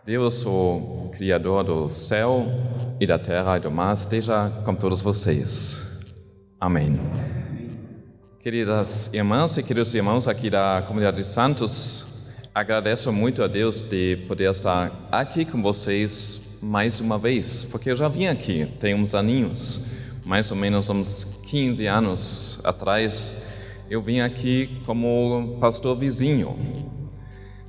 Deus, o Criador do céu e da terra e do mar, esteja com todos vocês. Amém. Queridas irmãs e queridos irmãos aqui da Comunidade de Santos, agradeço muito a Deus de poder estar aqui com vocês mais uma vez, porque eu já vim aqui, tem uns aninhos, mais ou menos uns 15 anos atrás, eu vim aqui como pastor vizinho.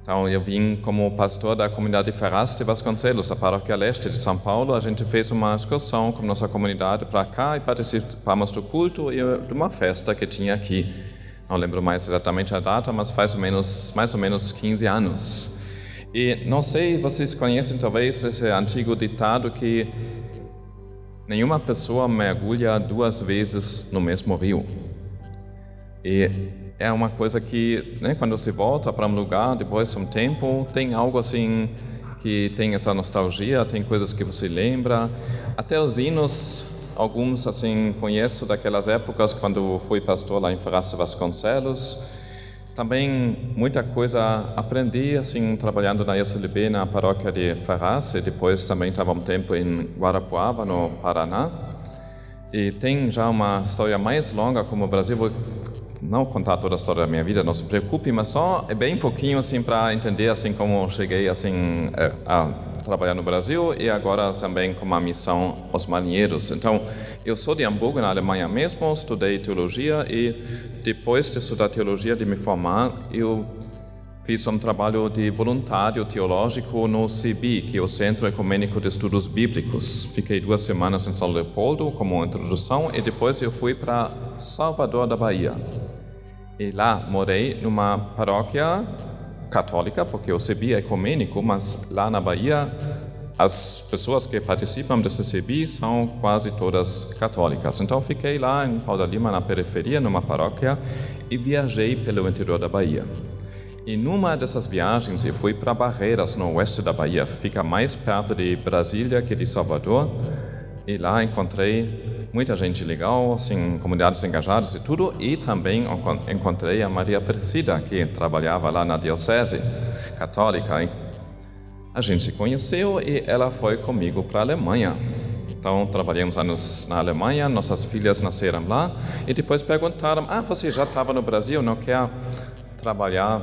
Então, eu vim como pastor da comunidade Ferraz de Vasconcelos, da Paróquia Leste de São Paulo. A gente fez uma excursão com nossa comunidade para cá e participamos do culto e de uma festa que tinha aqui. Não lembro mais exatamente a data, mas faz mais ou menos 15 anos. E não sei, vocês conhecem talvez esse antigo ditado que nenhuma pessoa mergulha 2 vezes no mesmo rio. E é uma coisa que, quando se volta para um lugar, depois de um tempo, tem algo assim que tem essa nostalgia, tem coisas que você lembra. Até os hinos, alguns assim conheço daquelas épocas quando fui pastor lá em Ferraz de Vasconcelos. Também muita coisa aprendi assim trabalhando na ISLB, na paróquia de Ferraz, e depois também estava um tempo em Guarapuava, no Paraná. E tem já uma história mais longa como o Brasil. Vou não contar toda a história da minha vida, não se preocupe, mas só bem pouquinho assim para entender assim como cheguei assim a trabalhar no Brasil e agora também com a missão Os Marinheiros. Então, eu sou de Hamburgo, na Alemanha mesmo, estudei teologia e depois de estudar teologia, de me formar, eu fiz um trabalho de voluntário teológico no CEBI, que é o Centro Ecumênico de Estudos Bíblicos. Fiquei 2 semanas em São Leopoldo como introdução e depois eu fui para Salvador da Bahia. E lá morei numa paróquia católica, porque o CEBI é ecumênico, mas lá na Bahia as pessoas que participam desse CEBI são quase todas católicas. Então fiquei lá em Pau da Lima, na periferia, numa paróquia, e viajei pelo interior da Bahia. E numa dessas viagens eu fui para Barreiras, no oeste da Bahia, fica mais perto de Brasília que de Salvador, e lá encontrei muita gente legal, assim, comunidades engajadas e tudo, e também encontrei a Maria Aparecida, que trabalhava lá na diocese católica. E a gente se conheceu e ela foi comigo para a Alemanha. Então, trabalhamos anos na Alemanha, nossas filhas nasceram lá, e depois perguntaram, você já estava no Brasil, não quer trabalhar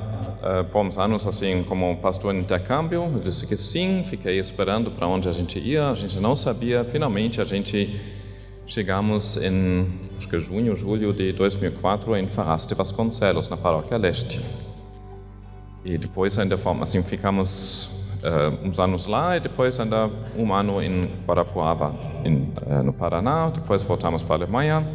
por uns anos assim como pastor em intercâmbio? Eu disse que sim, fiquei esperando para onde a gente ia, a gente não sabia, finalmente a gente chegamos em, acho que junho, julho de 2004 em Ferraz de Vasconcelos, na Paróquia Leste. E depois ainda assim, ficamos uns anos lá e depois ainda um ano em Guarapuava, no Paraná, depois voltamos para a Alemanha.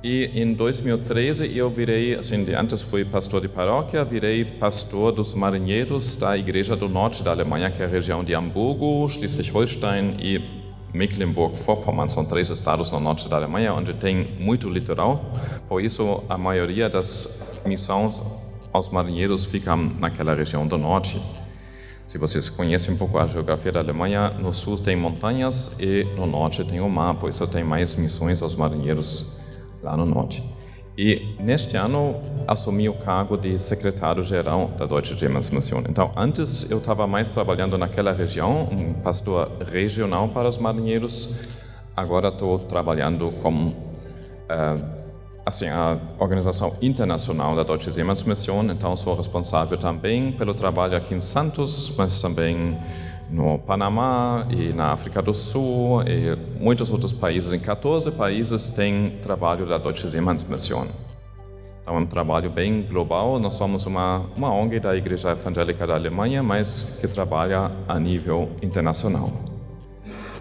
E em 2013 eu virei, assim, antes fui pastor de paróquia, virei pastor dos marinheiros da Igreja do Norte da Alemanha, que é a região de Hamburgo, Schleswig-Holstein e Mecklenburg-Vorpommern. São 3 estados no norte da Alemanha, onde tem muito litoral. Por isso, a maioria das missões aos marinheiros ficam naquela região do norte. Se vocês conhecem um pouco a geografia da Alemanha, no sul tem montanhas e no norte tem o mar, por isso tem mais missões aos marinheiros lá no norte. E neste ano assumi o cargo de secretário-geral da Deutsche Seemannsmission. Então, antes eu estava mais trabalhando naquela região, um pastor regional para os marinheiros. Agora estou trabalhando com a organização internacional da Deutsche Seemannsmission. Então, sou responsável também pelo trabalho aqui em Santos, mas também no Panamá e na África do Sul e muitos outros países. Em 14 países tem trabalho da Deutsche Seemannsmission. Então é um trabalho bem global. Nós somos uma ONG da Igreja Evangélica da Alemanha, mas que trabalha a nível internacional.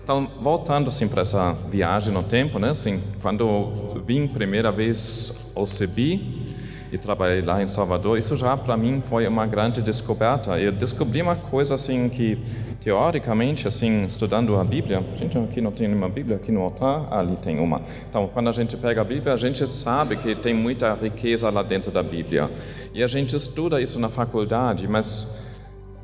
Então, voltando assim para essa viagem no tempo, assim, quando vim primeira vez ao CEBI e trabalhei lá em Salvador, isso já para mim foi uma grande descoberta. Eu descobri uma coisa assim que teoricamente, assim, estudando a Bíblia, gente, aqui não tem nenhuma Bíblia, aqui no altar, ali tem uma. Então, quando a gente pega a Bíblia, a gente sabe que tem muita riqueza lá dentro da Bíblia. E a gente estuda isso na faculdade, mas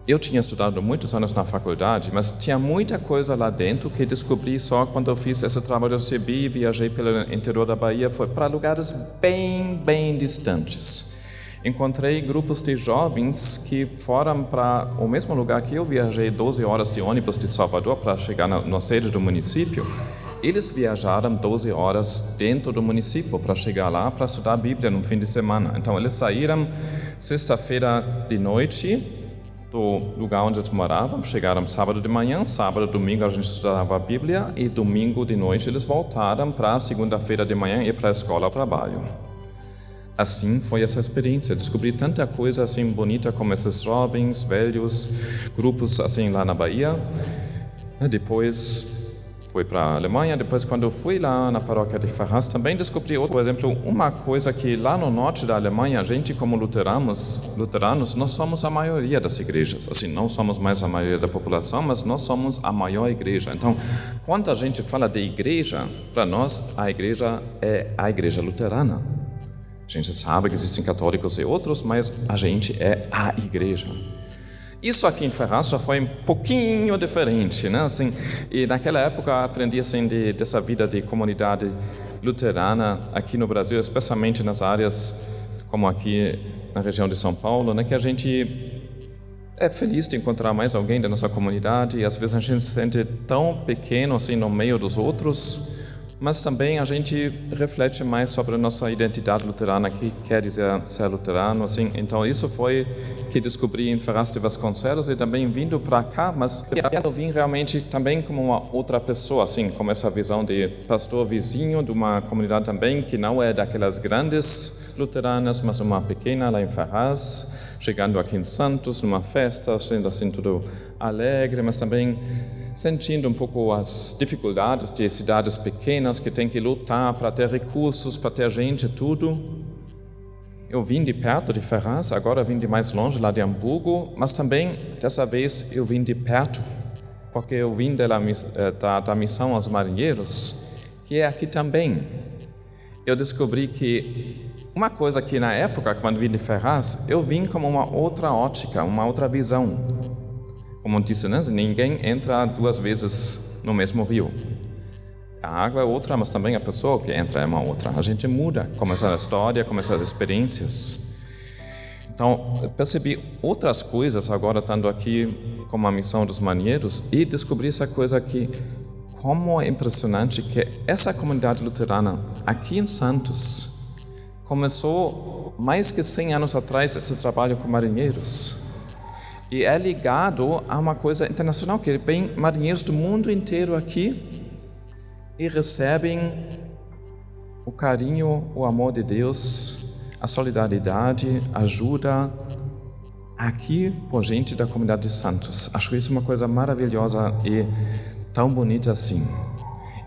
eu tinha estudado muitos anos na faculdade, mas tinha muita coisa lá dentro que descobri só quando eu fiz esse trabalho do CEBI, viajei pelo interior da Bahia, foi para lugares bem distantes. encontrei grupos de jovens que foram para o mesmo lugar que eu viajei 12 horas de ônibus de Salvador para chegar na sede do município. Eles viajaram 12 horas dentro do município para chegar lá para estudar a Bíblia no fim de semana. Então eles saíram sexta-feira de noite do lugar onde eles moravam, chegaram sábado de manhã, sábado, domingo a gente estudava a Bíblia e domingo de noite eles voltaram para segunda-feira de manhã ir para a escola ao trabalho. Assim foi essa experiência, descobri tanta coisa assim bonita como esses jovens, velhos, grupos assim lá na Bahia. Depois fui para a Alemanha, depois quando eu fui lá na paróquia de Ferraz, também descobri outro exemplo, uma coisa que lá no norte da Alemanha, a gente como luteranos, nós somos a maioria das igrejas, assim, não somos mais a maioria da população, mas nós somos a maior igreja. Então, quando a gente fala de igreja, para nós a igreja é a igreja luterana. A gente sabe que existem católicos e outros, mas a gente é a igreja. Isso aqui em Ferraz já foi um pouquinho diferente, né? Assim, e naquela época aprendi assim dessa vida de comunidade luterana aqui no Brasil, especialmente nas áreas como aqui na região de São Paulo, né? Que a gente é feliz de encontrar mais alguém da nossa comunidade e às vezes a gente se sente tão pequeno assim no meio dos outros, mas também a gente reflete mais sobre a nossa identidade luterana, que quer dizer ser luterano, assim. Então isso foi que descobri em Ferraz de Vasconcelos e também vindo para cá, mas eu vim realmente também como uma outra pessoa, assim, com essa visão de pastor vizinho de uma comunidade também que não é daquelas grandes luteranas, mas uma pequena lá em Ferraz, chegando aqui em Santos, numa festa, sendo assim tudo alegre, mas também sentindo um pouco as dificuldades de cidades pequenas que têm que lutar para ter recursos, para ter gente, tudo. Eu vim de perto de Ferraz, agora vim de mais longe, lá de Hamburgo, mas também, dessa vez, eu vim de perto, porque eu vim da missão aos marinheiros, que é aqui também. Eu descobri que uma coisa que na época, quando vim de Ferraz, eu vim como uma outra ótica, uma outra visão. Como disse, né? Ninguém entra duas vezes no mesmo rio. A água é outra, mas também a pessoa que entra é uma outra. A gente muda, começa a história, começa as experiências. Então, eu percebi outras coisas agora, estando aqui com a missão dos marinheiros, e descobri essa coisa aqui, como é impressionante que essa comunidade luterana aqui em Santos começou mais que 100 anos atrás esse trabalho com marinheiros. E é ligado a uma coisa internacional, que vem marinheiros do mundo inteiro aqui e recebem o carinho, o amor de Deus, a solidariedade, a ajuda aqui por gente da comunidade de Santos. Acho isso uma coisa maravilhosa e tão bonita assim.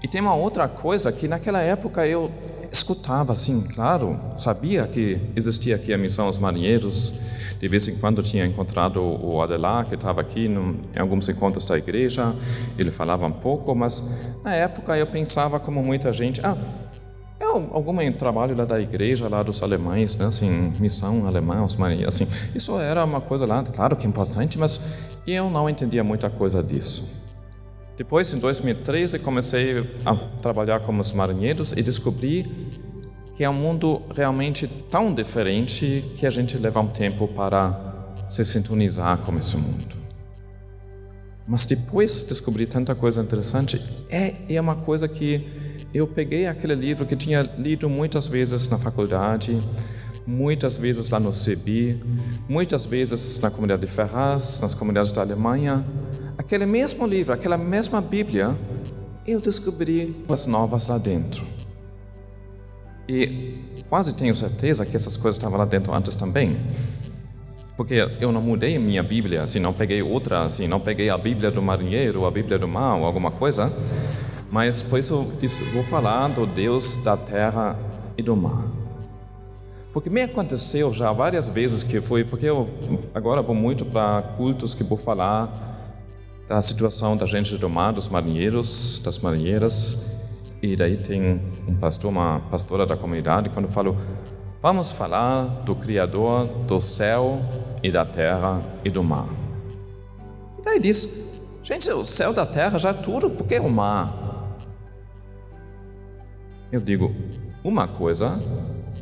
E tem uma outra coisa que naquela época eu escutava assim, claro, sabia que existia aqui a missão aos marinheiros. De vez em quando tinha encontrado o Adelar, que estava aqui em alguns encontros da igreja, ele falava um pouco, mas na época eu pensava como muita gente, é algum trabalho lá da igreja, lá dos alemães, né, assim, missão alemã, os marinheiros, assim, isso era uma coisa lá, claro que é importante, mas eu não entendia muita coisa disso. Depois, em 2013, comecei a trabalhar como os marinheiros e descobri que é um mundo realmente tão diferente que a gente leva um tempo para se sintonizar com esse mundo. Mas depois descobri tanta coisa interessante, é uma coisa que eu peguei aquele livro que tinha lido muitas vezes na faculdade, muitas vezes lá no CEBI, muitas vezes na comunidade de Ferraz, nas comunidades da Alemanha, aquele mesmo livro, aquela mesma Bíblia, eu descobri coisas novas lá dentro. E quase tenho certeza que essas coisas estavam lá dentro antes também. Porque eu não mudei a minha Bíblia, assim, não peguei outra, assim, não peguei a Bíblia do marinheiro, a Bíblia do mar, ou alguma coisa. Mas por isso eu disse, vou falar do Deus da terra e do mar. Porque me aconteceu já várias vezes que foi, porque eu agora vou muito para cultos que vou falar da situação da gente do mar, dos marinheiros, das marinheiras. E daí tem um pastor, uma pastora da comunidade, quando eu falo, vamos falar do Criador do céu e da terra e do mar. E daí diz, gente, o céu da terra já é tudo, por que o mar? Eu digo, uma coisa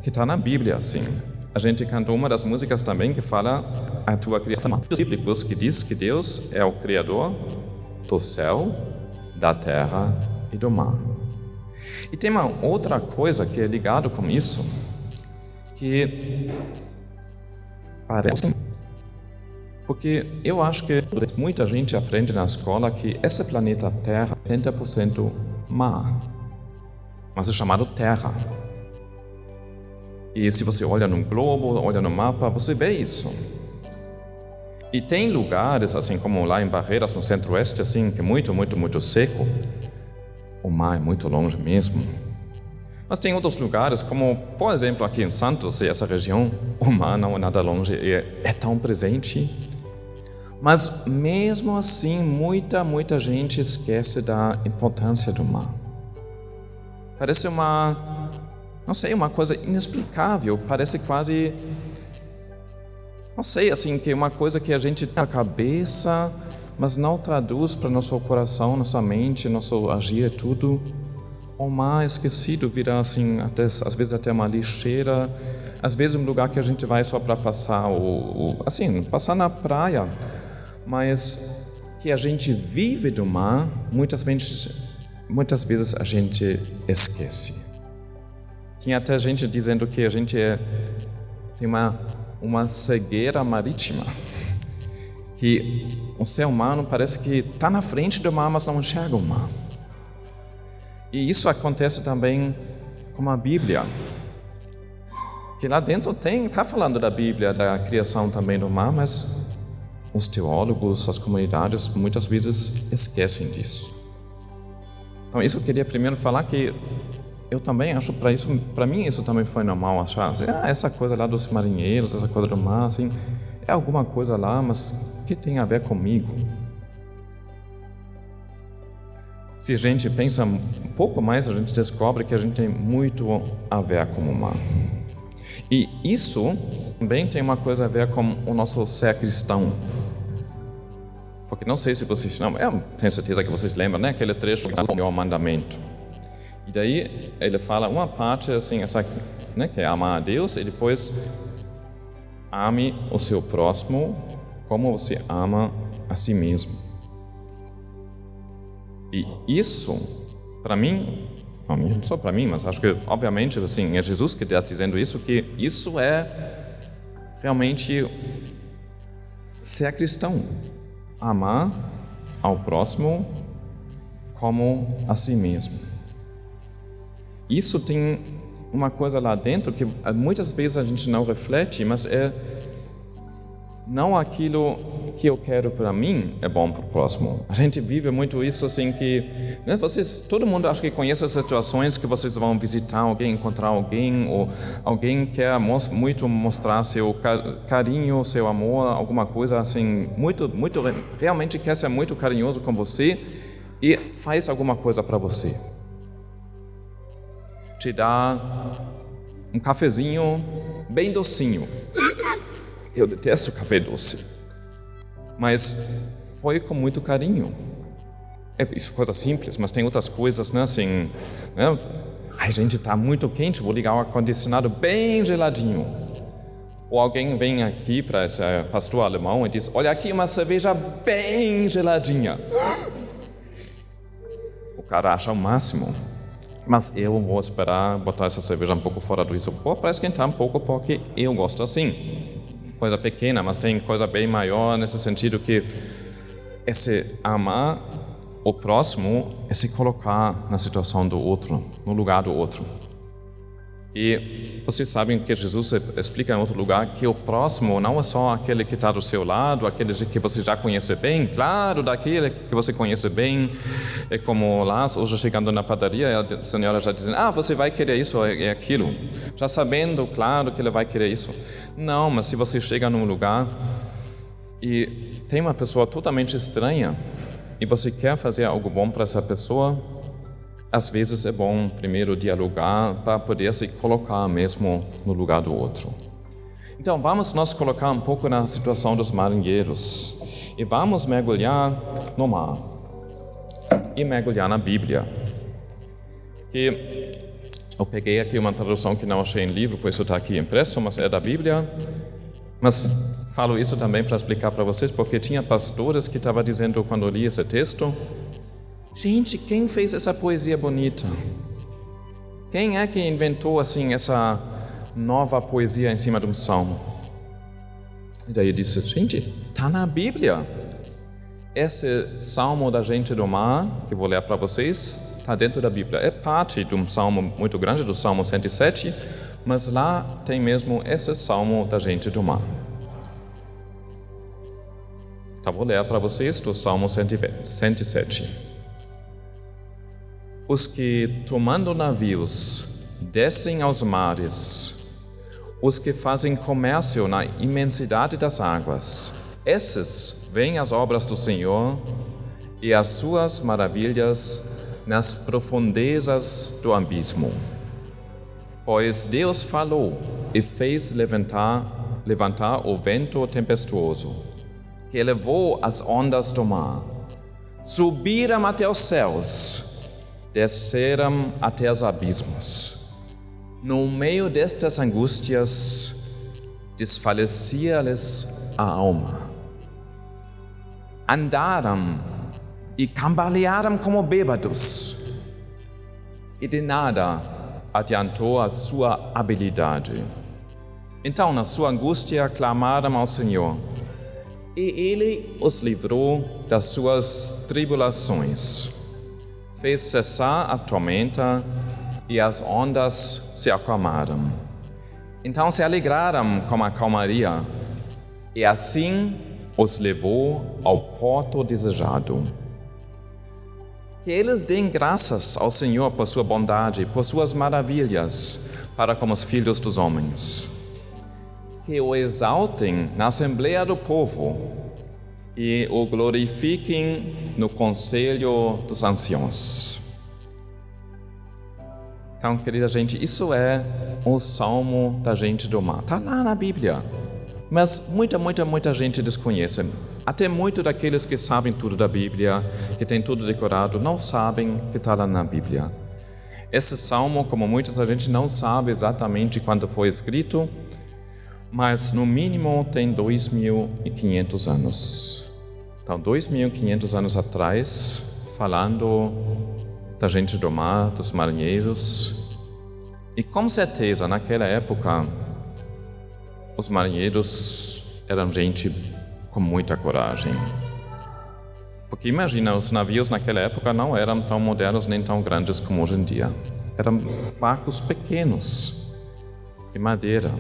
que está na Bíblia, assim, a gente cantou uma das músicas também que fala a tua criação. Bíblicos que diz que Deus é o Criador do céu, da terra e do mar. E tem uma outra coisa que é ligada com isso, que parece... Porque eu acho que muita gente aprende na escola que esse planeta Terra é 80% mar, mas é chamado Terra. E se você olha no globo, olha no mapa, você vê isso. E tem lugares, assim como lá em Barreiras, no centro-oeste, assim, que é muito seco. O mar é muito longe mesmo. Mas tem outros lugares, como, por exemplo, aqui em Santos, essa região, o mar não é nada longe, é tão presente. Mas mesmo assim, muita gente esquece da importância do mar. Parece uma coisa inexplicável, parece quase, assim, que é uma coisa que a gente tem na cabeça, mas não traduz para nosso coração, nossa mente, nosso agir, tudo. O mar é esquecido, vira assim, às vezes até uma lixeira, às vezes um lugar que a gente vai só para passar, passar na praia, mas que a gente vive do mar, muitas vezes a gente esquece. Tinha até gente dizendo que a gente tem uma cegueira marítima, que o ser humano parece que está na frente do mar, mas não enxerga o mar. E isso acontece também com a Bíblia, que lá dentro está falando da Bíblia, da criação também do mar, mas os teólogos, as comunidades, muitas vezes esquecem disso. Então, isso eu queria primeiro falar que eu também acho, para mim isso também foi normal achar, essa coisa lá dos marinheiros, essa coisa do mar, assim, é alguma coisa lá, mas o que tem a ver comigo? Se a gente pensa um pouco mais, a gente descobre que a gente tem muito a ver com o mar. E isso também tem uma coisa a ver com o nosso ser cristão. Porque não sei se vocês não, eu tenho certeza que vocês lembram, né? Aquele trecho que é o mandamento. E daí ele fala uma parte assim, que é amar a Deus, e depois ame o seu próximo como você ama a si mesmo. E isso, para mim, não só para mim, mas acho que obviamente assim, é Jesus que está dizendo isso, que isso é realmente ser cristão. Amar ao próximo como a si mesmo. Isso tem uma coisa lá dentro que muitas vezes a gente não reflete, mas não aquilo que eu quero para mim é bom para o próximo. A gente vive muito isso assim que, né, todo mundo acho que conhece as situações que vocês vão visitar alguém, encontrar alguém, ou alguém quer muito mostrar seu carinho, seu amor, alguma coisa assim, realmente quer ser muito carinhoso com você e faz alguma coisa para você. Te dá um cafezinho bem docinho. Eu detesto café doce, mas foi com muito carinho. Isso é coisa simples, mas tem outras coisas, né, assim, né? A gente está muito quente, vou ligar o ar-condicionado bem geladinho. Ou alguém vem aqui para esse pastor alemão e diz, olha aqui uma cerveja bem geladinha. O cara acha o máximo, mas eu vou esperar botar essa cerveja um pouco fora do isopor para esquentar um pouco, porque eu gosto assim. Coisa pequena, mas tem coisa bem maior nesse sentido que esse amar o próximo é se colocar na situação do outro, no lugar do outro. E vocês sabem que Jesus explica em outro lugar que o próximo não é só aquele que está do seu lado, aquele que você já conhece bem, claro, daquele que você conhece bem. É como lá, hoje chegando na padaria, a senhora já dizendo, você vai querer isso e aquilo. Já sabendo, claro, que ele vai querer isso. Não, mas se você chega num lugar e tem uma pessoa totalmente estranha e você quer fazer algo bom para essa pessoa, às vezes é bom primeiro dialogar para poder se colocar mesmo no lugar do outro. Então vamos nos colocar um pouco na situação dos marinheiros e vamos mergulhar no mar e mergulhar na Bíblia. Que Eu peguei aqui uma tradução que não achei em livro, por isso está aqui impresso, mas é da Bíblia. Mas falo isso também para explicar para vocês, porque tinha pastores que estavam dizendo, quando eu li esse texto, gente, quem fez essa poesia bonita? Quem é que inventou assim essa nova poesia em cima de um salmo? E daí eu disse, gente, está na Bíblia. Esse salmo da gente do mar, que vou ler para vocês, está dentro da Bíblia. É parte de um salmo muito grande, do Salmo 107, mas lá tem mesmo esse salmo da gente do mar. Então vou ler para vocês do Salmo 107. Os que, tomando navios, descem aos mares, os que fazem comércio na imensidade das águas, esses veem as obras do Senhor e as suas maravilhas nas profundezas do abismo. Pois Deus falou e fez levantar o vento tempestuoso, que elevou as ondas do mar. Subiram até os céus, desceram até os abismos. No meio destas angústias, desfalecia-lhes a alma. Andaram e cambalearam como bêbados, e de nada adiantou a sua habilidade. Então, na sua angústia, clamaram ao Senhor, e Ele os livrou das suas tribulações. Fez cessar a tormenta, e as ondas se acalmaram. Então se alegraram com a calmaria, e assim os levou ao porto desejado. Que eles deem graças ao Senhor por sua bondade, por suas maravilhas, para com os filhos dos homens. Que o exaltem na assembleia do povo e o glorifiquem no conselho dos anciãos. Então, querida gente, isso é o Salmo da gente do mar. Está lá na Bíblia. Mas muita gente desconhece. Até muito daqueles que sabem tudo da Bíblia, que têm tudo decorado, não sabem que está lá na Bíblia. Esse salmo, como muitos, a gente não sabe exatamente quando foi escrito, mas no mínimo tem 2.500 anos. Então, 2.500 anos atrás, falando da gente do mar, dos marinheiros. E com certeza, naquela época, os marinheiros eram gente com muita coragem. Porque imagina, os navios naquela época não eram tão modernos nem tão grandes como hoje em dia. Eram barcos pequenos, de madeira.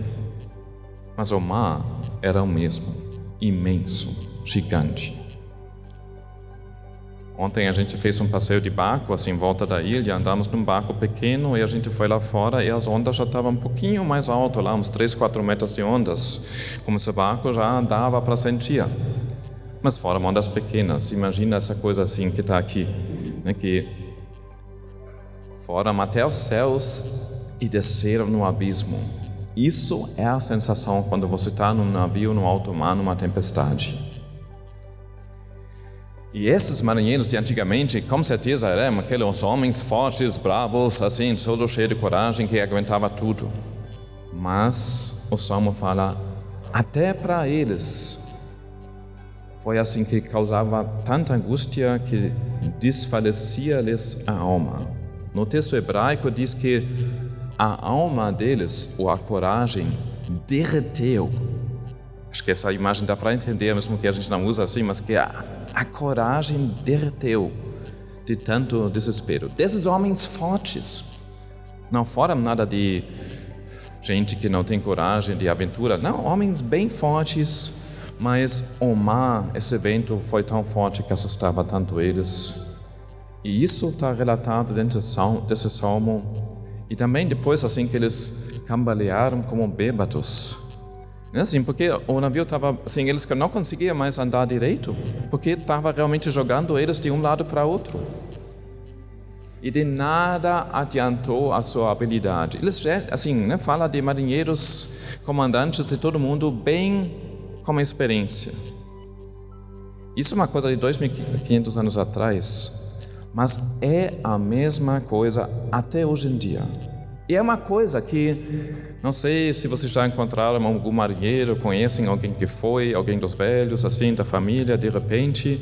Mas o mar era o mesmo, imenso, gigante. Ontem a gente fez um passeio de barco, assim, em volta da ilha, andamos num barco pequeno e a gente foi lá fora e as ondas já estavam um pouquinho mais alto, lá uns 3, 4 metros de ondas, como esse barco já dava para sentir. Mas foram ondas pequenas, imagina essa coisa assim que está aqui, né, que foram até os céus e desceram no abismo. Isso é a sensação quando você está num navio, no alto mar, numa tempestade. E esses marinheiros de antigamente, com certeza eram aqueles homens fortes, bravos, assim, todo cheio de coragem, que aguentava tudo. Mas o Salmo fala, até para eles, foi assim que causava tanta angústia que desfalecia-lhes a alma. No texto hebraico diz que a alma deles, ou a coragem, derreteu. Acho que essa imagem dá para entender, mesmo que a gente não usa assim, mas que a coragem derreteu de tanto desespero. Desses homens fortes, não foram nada de gente que não tem coragem, de aventura. Não, homens bem fortes, mas o mar, esse vento foi tão forte que assustava tanto eles. E isso está relatado dentro desse salmo. E também depois, assim, que eles cambalearam como bêbados. Assim, porque o navio estava, assim, eles não conseguiam mais andar direito, porque estava realmente jogando eles de um lado para outro. E de nada adiantou a sua habilidade. Eles, assim, né, fala de marinheiros, comandantes e todo mundo bem com experiência. Isso é uma coisa de 2.500 anos atrás, mas é a mesma coisa até hoje em dia. E é uma coisa que, não sei se vocês já encontraram algum marinheiro, conhecem alguém que foi, alguém dos velhos, assim, da família, de repente.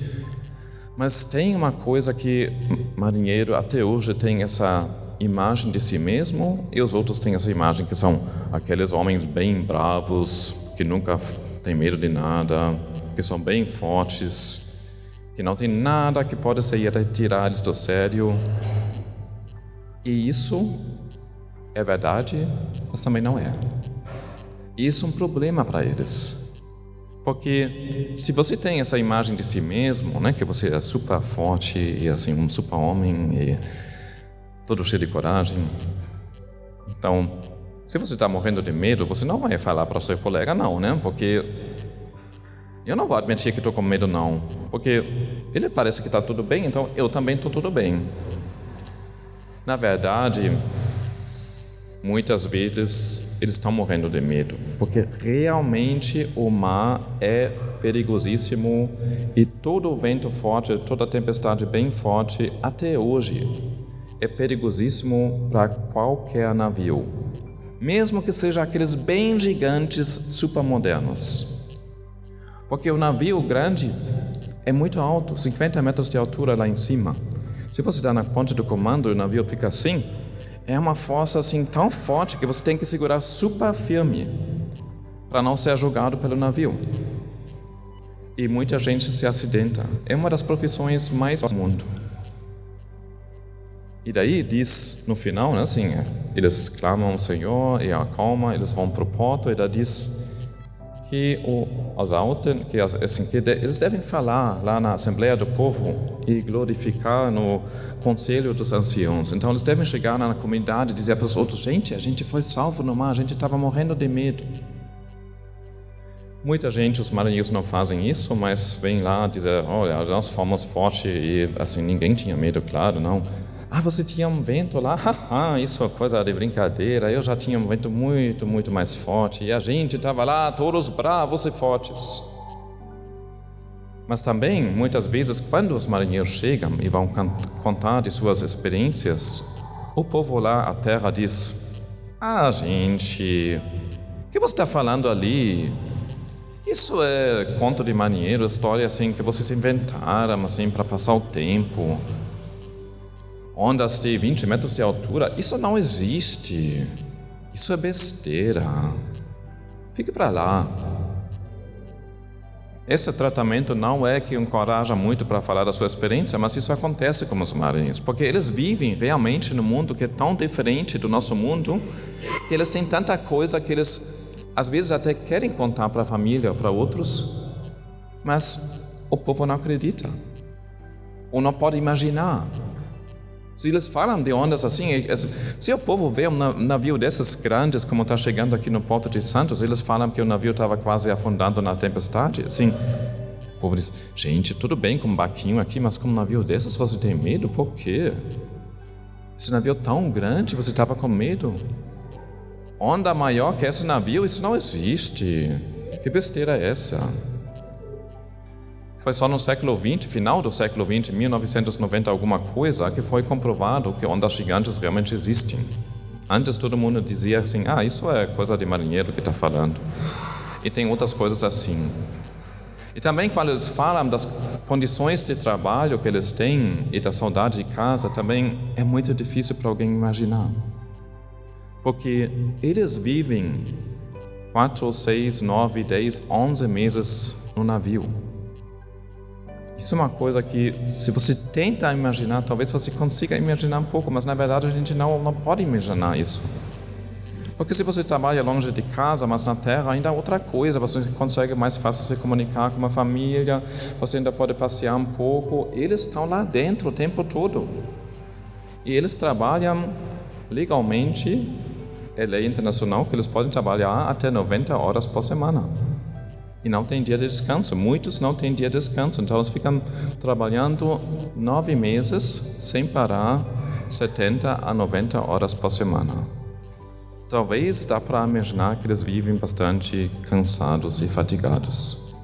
Mas tem uma coisa que marinheiro até hoje tem essa imagem de si mesmo, e os outros têm essa imagem que são aqueles homens bem bravos, que nunca têm medo de nada, que são bem fortes, que não tem nada que pode tirar eles do sério. E isso é verdade, mas também não é. Isso é um problema para eles. Porque se você tem essa imagem de si mesmo, né, que você é super forte e assim um super homem e todo cheio de coragem, então, se você está morrendo de medo, você não vai falar para o seu colega não, né? Porque eu não vou admitir que estou com medo não, porque ele parece que está tudo bem, então eu também estou tudo bem. Na verdade, muitas vezes eles estão morrendo de medo, porque realmente o mar é perigosíssimo e todo o vento forte, toda a tempestade bem forte, até hoje, é perigosíssimo para qualquer navio, mesmo que sejam aqueles bem gigantes, super modernos. Porque o navio grande é muito alto, 50 metros de altura lá em cima. Se você está na ponte do comando e o navio fica assim, é uma força assim tão forte que você tem que segurar super firme para não ser jogado pelo navio. E muita gente se acidenta. É uma das profissões mais do mundo. E daí diz no final, né, assim, eles clamam ao Senhor e acalma, eles vão para o porto e daí diz que eles devem falar lá na Assembleia do Povo e glorificar no Conselho dos Anciãos. Então eles devem chegar na comunidade e dizer para os outros: gente, a gente foi salvo no mar, a gente estava morrendo de medo. Muita gente, os marinheiros não fazem isso, mas vem lá dizer: olha, nós fomos fortes e assim ninguém tinha medo, claro, não. Ah, você tinha um vento lá? Haha, isso é coisa de brincadeira. Eu já tinha um vento muito, muito mais forte. E a gente estava lá, todos bravos e fortes. Mas também, muitas vezes, quando os marinheiros chegam e vão contar de suas experiências, o povo lá, a terra, diz: ah, gente, o que você está falando ali? Isso é conto de marinheiro, história assim que vocês inventaram assim, para passar o tempo. Ondas de 20 metros de altura, isso não existe. Isso é besteira. Fique para lá. Esse tratamento não é que encoraja muito para falar da sua experiência, mas isso acontece com os marinheiros, porque eles vivem realmente num mundo que é tão diferente do nosso mundo, que eles têm tanta coisa que eles, às vezes, até querem contar para a família, para outros, mas o povo não acredita, ou não pode imaginar. Se eles falam de ondas assim, se o povo vê um navio desses grandes, como está chegando aqui no Porto de Santos, eles falam que o navio estava quase afundando na tempestade. Assim, o povo diz: gente, tudo bem com um barquinho aqui, mas com um navio desses você tem medo? Por quê? Esse navio tão grande, você estava com medo? Onda maior que esse navio, isso não existe. Que besteira é essa? Foi só no século XX, final do século XX, 1990 alguma coisa, que foi comprovado que ondas gigantes realmente existem. Antes todo mundo dizia assim: ah, isso é coisa de marinheiro que está falando. E tem outras coisas assim. E também quando eles falam das condições de trabalho que eles têm e da saudade de casa, também é muito difícil para alguém imaginar. Porque eles vivem 4, 6, 9, 10, 11 meses no navio. Isso é uma coisa que, se você tenta imaginar, talvez você consiga imaginar um pouco, mas na verdade a gente não pode imaginar isso. Porque se você trabalha longe de casa, mas na terra ainda é outra coisa, você consegue mais fácil se comunicar com uma família, você ainda pode passear um pouco. Eles estão lá dentro o tempo todo. E eles trabalham legalmente, é lei internacional, que eles podem trabalhar até 90 horas por semana. E não tem dia de descanso. Muitos não têm dia de descanso. Então eles ficam trabalhando 9 meses sem parar, 70 a 90 horas por semana. Talvez dá para imaginar que eles vivem bastante cansados e fatigados.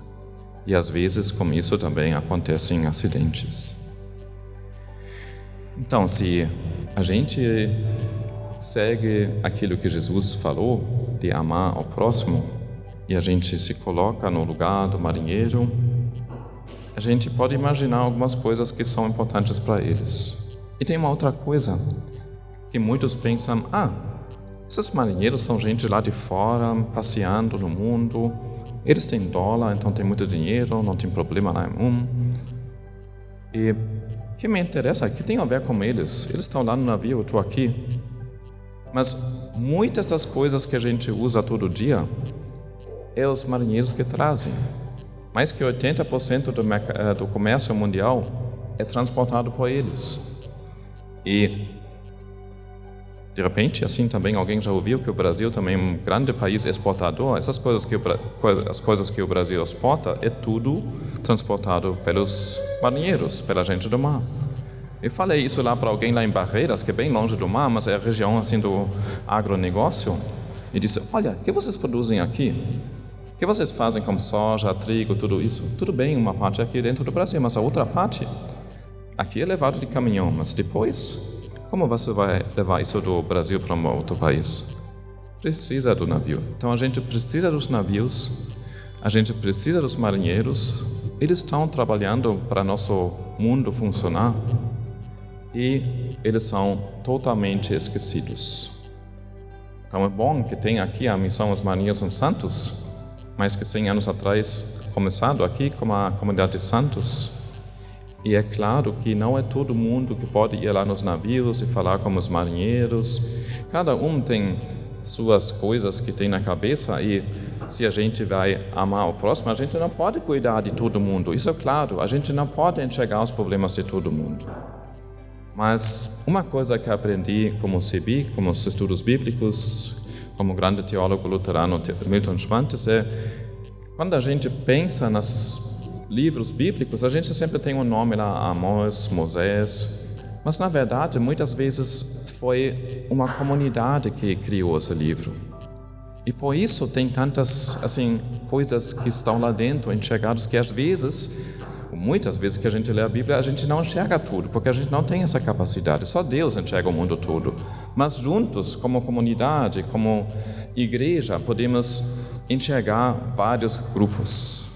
E às vezes com isso também acontecem acidentes. Então, se a gente segue aquilo que Jesus falou, de amar ao próximo, e a gente se coloca no lugar do marinheiro, a gente pode imaginar algumas coisas que são importantes para eles. E tem uma outra coisa, que muitos pensam, esses marinheiros são gente lá de fora, passeando no mundo, eles têm dólar, então tem muito dinheiro, não tem problema nenhum. E o que me interessa é que tem a ver com eles. Eles estão lá no navio, eu estou aqui. Mas muitas das coisas que a gente usa todo dia, é os marinheiros que trazem. Mais que 80% do comércio mundial é transportado por eles. E, de repente, assim também alguém já ouviu que o Brasil também é um grande país exportador. Essas coisas as coisas que o Brasil exporta é tudo transportado pelos marinheiros, pela gente do mar. Eu falei isso lá para alguém lá em Barreiras, que é bem longe do mar, mas é a região assim do agronegócio. E disse, olha, o que vocês produzem aqui? O que vocês fazem com soja, trigo, tudo isso? Tudo bem, uma parte é aqui dentro do Brasil, mas a outra parte aqui é levado de caminhão. Mas depois, como você vai levar isso do Brasil para um outro país? Precisa do navio. Então a gente precisa dos navios, a gente precisa dos marinheiros. Eles estão trabalhando para nosso mundo funcionar e eles são totalmente esquecidos. Então é bom que tem aqui a missão Os Marinheiros em Santos, mais que 100 anos atrás, começado aqui com a comunidade de Santos. E é claro que não é todo mundo que pode ir lá nos navios e falar com os marinheiros. Cada um tem suas coisas que tem na cabeça e se a gente vai amar o próximo, a gente não pode cuidar de todo mundo. Isso é claro, a gente não pode enxergar os problemas de todo mundo. Mas uma coisa que aprendi como CB, como os estudos bíblicos, como grande teólogo luterano Milton Schwantes, é quando a gente pensa nos livros bíblicos, a gente sempre tem um nome lá, Amós, Moisés, mas na verdade muitas vezes foi uma comunidade que criou esse livro. E por isso tem tantas coisas que estão lá dentro, enxergadas, que às vezes, muitas vezes que a gente lê a Bíblia, a gente não enxerga tudo, porque a gente não tem essa capacidade, só Deus enxerga o mundo todo. Mas juntos, como comunidade, como igreja, podemos enxergar vários grupos.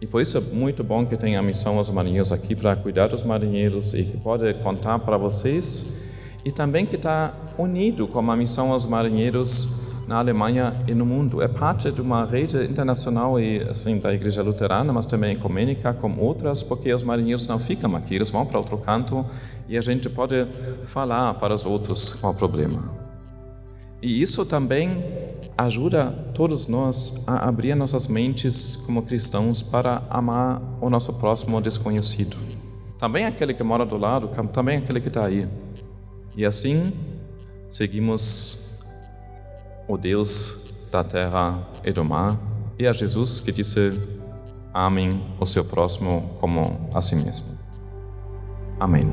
E por isso é muito bom que tem a missão Os Marinheiros aqui para cuidar dos marinheiros e que pode contar para vocês. E também que está unido com a missão Os Marinheiros na Alemanha e no mundo. É parte de uma rede internacional e, da Igreja Luterana, mas também ecumênica com outras, porque os marinheiros não ficam aqui, eles vão para outro canto e a gente pode falar para os outros qual é o problema. E isso também ajuda todos nós a abrir nossas mentes como cristãos para amar o nosso próximo desconhecido. Também aquele que mora do lado, também aquele que está aí. E assim, seguimos o Deus da terra e do mar, e a Jesus que disse, amem o seu próximo como a si mesmo. Amém.